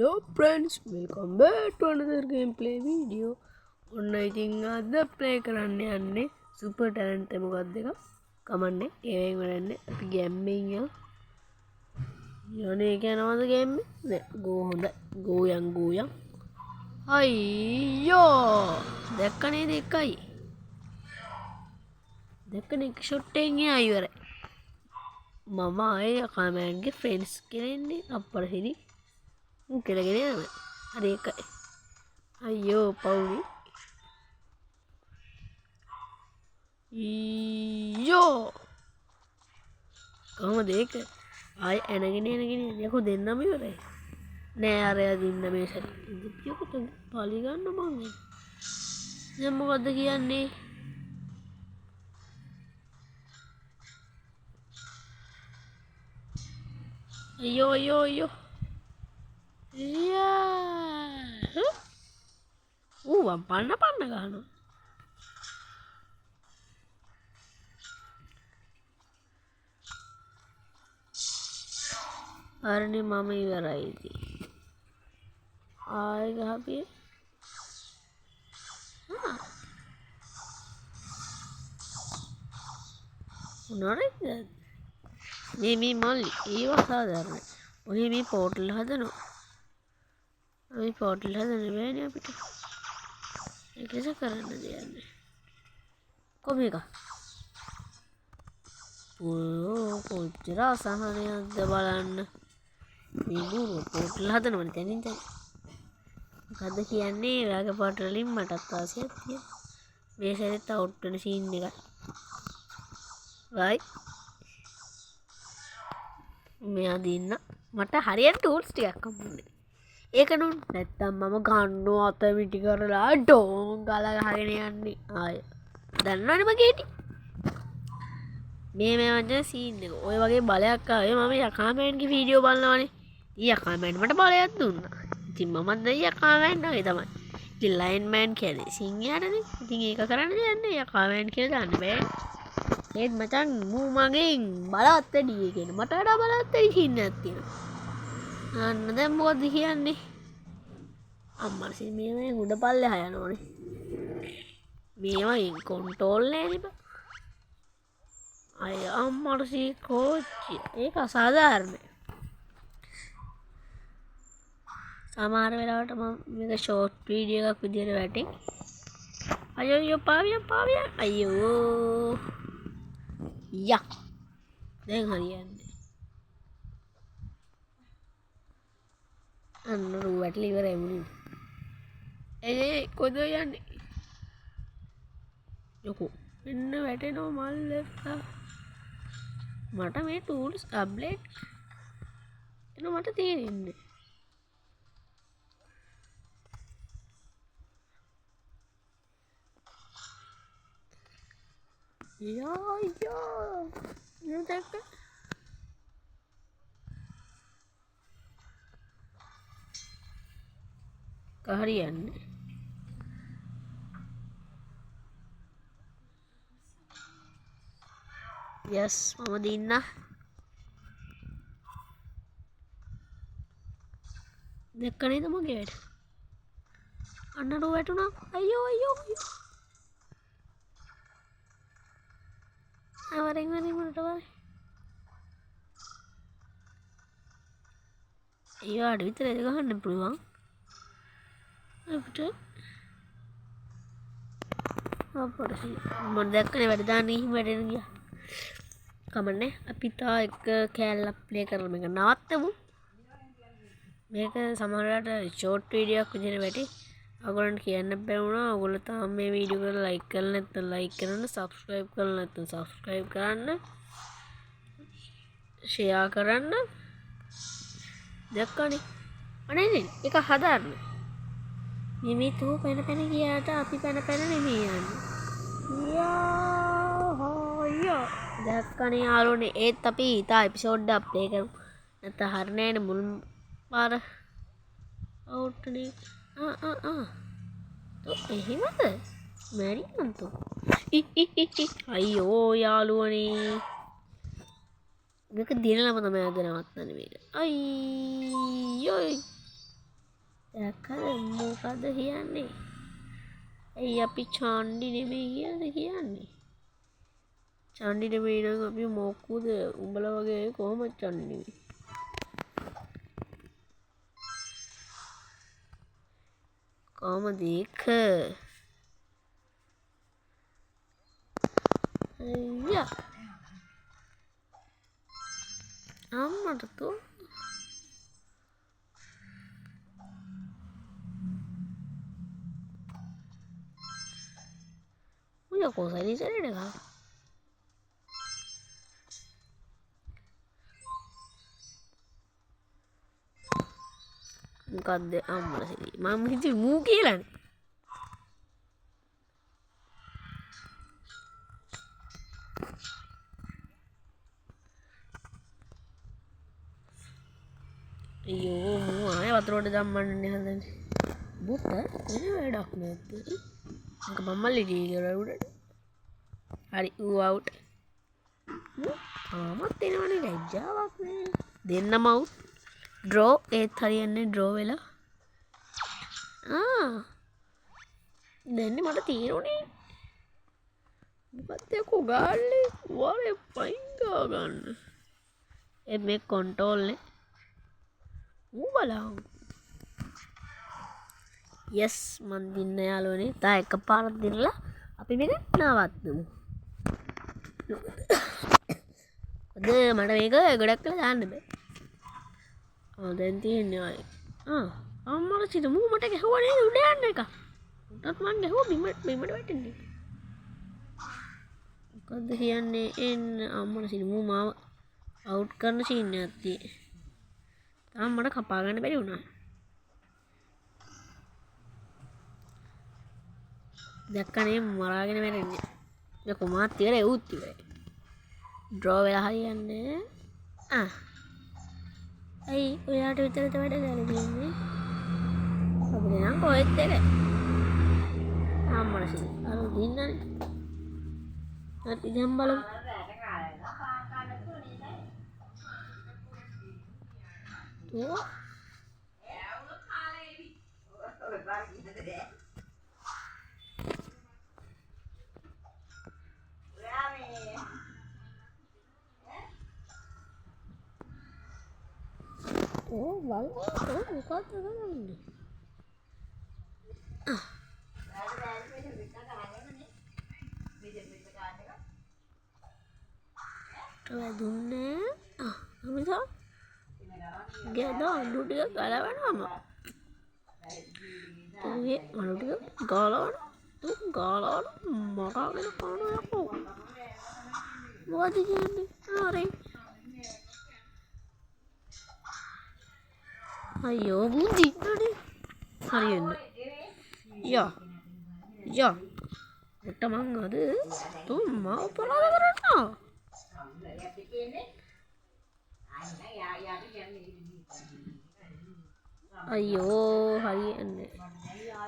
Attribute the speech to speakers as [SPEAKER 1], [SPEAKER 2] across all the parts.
[SPEAKER 1] Hello friends, welcome back to another gameplay video. ඔන්න ඉතින් අද ප්ලේ කරන්න යන්නේ සුපර් ටැලන්ට් එක මොකක්ද එක කමන්නේ ඒවෙන් වෙන්නේ අපි ගේම්ෙන් යන්නේ යනවාද ගේම්ෙ නෑ ගෝ හොඳ ගෝයන් අයියෝ දැක්කනේ දෙකයි දැක්කනේ ෂොට් එකෙන් ඉවරයි මම ආයේ කමෙන්ට්ගේ ෆ්‍රෙන්ඩ්ස් කියන්නේ අප්පර හිරි කෙලගෙන යනවා හරි එකයි අයියෝ පවුලි ඊයෝ කොහමද ඒක ආය එනගෙන යකෝ දෙන්නම ඉවරයි නෑ අරයා දින්න මේ සැරේ යකෝ පාලි ගන්න මං දැන් මොකද්ද කියන්නේ අයියෝ පන්න ගහනවා අරනේ මම ඉවරයි ඉතින් ආයෙ ගහපිය මොනරද මේ මල්ලි ඒව සාධාරණයි ඔහි මේ පෝටල් හදනවා අපි පෝටල් හදන්න බෑනේ අපිට ඒකස කරන්න දෙන්නේ කොහොම එක කොච්චර අසහනයක්ද බලන්න මේ ගුරු පෝටල් හදනවනේ තනින් තනි මොකද්ද කියන්නේ ඔයාගේ පෝටල් වලින් මටත් ආසයක් තියෙනවා මේ සැරේත් අවුට් වෙන සීන් එකයි right මෙයා දින්න මට හරියට ටූල්ස් ටිකක් හම්බුනේ ඒක නුන් නැත්තම් මම ගන්නවා අත මිටි කරලා ඩෝන් ගාලා ගහගෙන යන්නේ ආය දන්නවනේ මගේ හිටි මේ වගේ සීන් එක ඔය වගේ බලයක් ආවේ මම යකාමෑන්ගේ වීඩියෝ බලනවානේ යකාමෑන් මට බලයක් දුන්නා ඉතින් මමත් දැන් යකාමෑන් වගේ තමයි ඉතින් ලයන් මෑන් කියන්නේ සිංහයාටනේ ඉතින් ඒක කරන්න දෙන්නේ යකාමෑන් කියලා දාන්න බෑ ඒත් මචං මූ මගෙන් බලවත් වැඩි කියන මට වඩා බලවත් වැඩි සින්නක් තියෙනවා අන්න දැන් මොකද කියන්නේ අම්මරසි මේ උඩ පල්ලෙහා යනෝනේ මේවා කන්ට්‍රෝල් නෑනේ බා අය අම්මරසි කෝච්චි ඒක අසාධාරණයි සමහර වෙලාවට මම මේක ෂෝට් වීඩියෝ එකක් විදියට වැටේ අයියෝ පාවියා අයියෝ යා දැන් හරියන්නේ අන්න රු වැටලි ඉවරයි මුලින් කොහෙද යන්නේ යකෝ එන්න වැටෙනවා මල්ලෙක්ලා මට මේ ටූල්ස් අප්ඩේට් එන මට තේරෙන්නේ යා දැක්ක හරියන්නේ යස් මම දින්න දැක්ක නේද මගේ වැඩ අන්නට වැටුණා අයියෝ වරෙන් මට වරේ ඒවාට විතර ගහන්න පුළුවන් අපිට මම දැක්කනේ වැඩ දාන්න ගිහින් වැඩෙන ගියා කමන්නේ අපි තා එක කෑල්ලක් ප්ලේ කරලා මේක නවත්තමු මේක සමහරවිට ෂෝට් වීඩියෝ එකක් විදිහට වැටේ ඔයගොල්ලන්ට කියන්න බෑ වුණා ඔයගොල්ලෝ තාම මේ වීඩියෝ එක ලයික් කරලා නැත්නම් ලයික් කරන්න සබ්ස්ක්‍රයිබ් කරලා නැත්නම් සබ්ස්ක්‍රයිබ් කරන්න ෂෙයා කරන්න දැක්කනේ අනේ ඒක හදාන්න මේ තෝ පැන ගියාට අපි පැන නෙමෙයි යන්නේ යා දැක්කනේ යාළුවනේ ඒත් අපි තා එපිසෝඩ් එක ප්ලේ කරමු නැත්නම් හරිනේ නේ මුල් පාර අවුට් නේ तो එහෙමද මැරියන්තෝ අයියෝ යාළුවනේ මේක දිනලම තමයි අද නවත්තන්නේ මේක අයියෝ දැක්කද මොකද කියන්නේ? ඇයි අපි චාන්ඩි නෙමෙයි කියන්නේ? චාන්ඩි නෙමෙයි නම් අපි මොකුද? උඹලා වගේ කොහොමද චාන්ඩි නෙමෙයි? කොහමද ඒක? අයියා අම්මට තෝ udah kok sari deh kak මොකක්ද අම්මලා සිරි මම හිතුවේ මූ කියලානේ අයියෝ මූ ආයේ වතුරට දැම්මන්නේ හදන්නේ බුට වෙන වැඩක් නැද්ද මක මම්මල්ලි කියලා උඩට හරි ඌ අවුට් ආමත් එනවනේ ලැජ්ජාවක් නෑ දෙන්නම අවුට් ඩ්‍රෝ ඒත් හරියන්නේ ඩ්‍රෝ වෙලා දෙන්නේ මට තීරුණේ මොකක්ද යකෝ ගාල්ලේ වරේ පයින් ගා ගන්න මේ කන්ට්‍රෝල් නේ ඌ බලන්න යස් මන් දින්න යාළුවනේ තා එකපාරක් දිනලා අපි මේක නවත්තමු අද මට මේක ගොඩක් කළා දාන්න බෑ දැන් තියෙන්නේ ආයේ අම්මලා සිත මූ මට ගැහුවා නේද උඩ යන්න එක උඩත් මං ගැහුවා බිමට වැටෙන්නේ මොකද්ද කියන්නේ එන්න අම්මලා සිත මූ මාව අවුට් කරන සීන් එකක් තියෙන්නේ තාම මට කපා ගන්න බැරි වුණා දැක්කනේ මරාගෙන මැරෙන්නේ යකෝ මාත් ඉවරයි ඌත් ඉවරයි ඩ්‍රෝ වෙලා හරියන්නේ ඇයි ඔයාට විතරද වැඩ කරලා තියෙන්නේ අපිට නම් කොහෙත් එක අම්මලා සිරි අර දින්නනේ හරි දැන් බලමු වල් මොකක්ද කරන්නේ දුන්නේ අමිතා ගෙද අඬු ටික ගලවනවම තුගේ අඬු ටික ගාලවන මරාගෙන කනවා යකෝ මොකද කියන්නේ හරි අයියෝ මුදි නනේ හරියන්නේ යා ඔට්ට මං අද තුන් මාව පලාද කරන්නා අයියෝ හරියන්නේ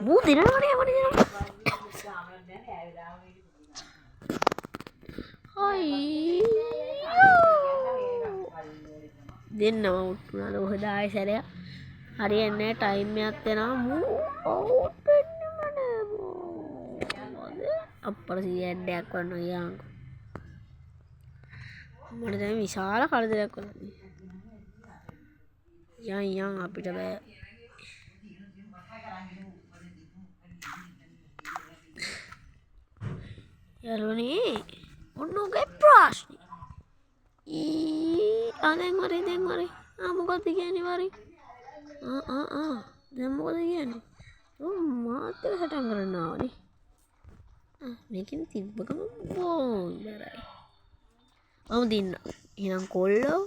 [SPEAKER 1] මූ දිනනවනේ මට දෙන්නම උට්ටුනාද ඔහද ආයෙ සැරයක් හරියන්නේ ටයිම් එකක් යනවා මූ අවුට් වෙන්නම නෑ මොකද අප්පර සීයඩයක් වන්න යාංකෝ මට දැන් විශාල කරදරයක් වුණා යන් අපිට බෑ යාළුවනේ ඔන්න ඔගේ ප්‍රශ්නේ දැන් වරේ මොකද්ද කියන්නේ වරේ දැන් මොකද කියන්නේ මාත් එක සටන් කරන්න ආවනේ මේකෙන් තිබ්බකම බෝ ඉවරයි මම දින්න එහෙනම් කොල්ලෝ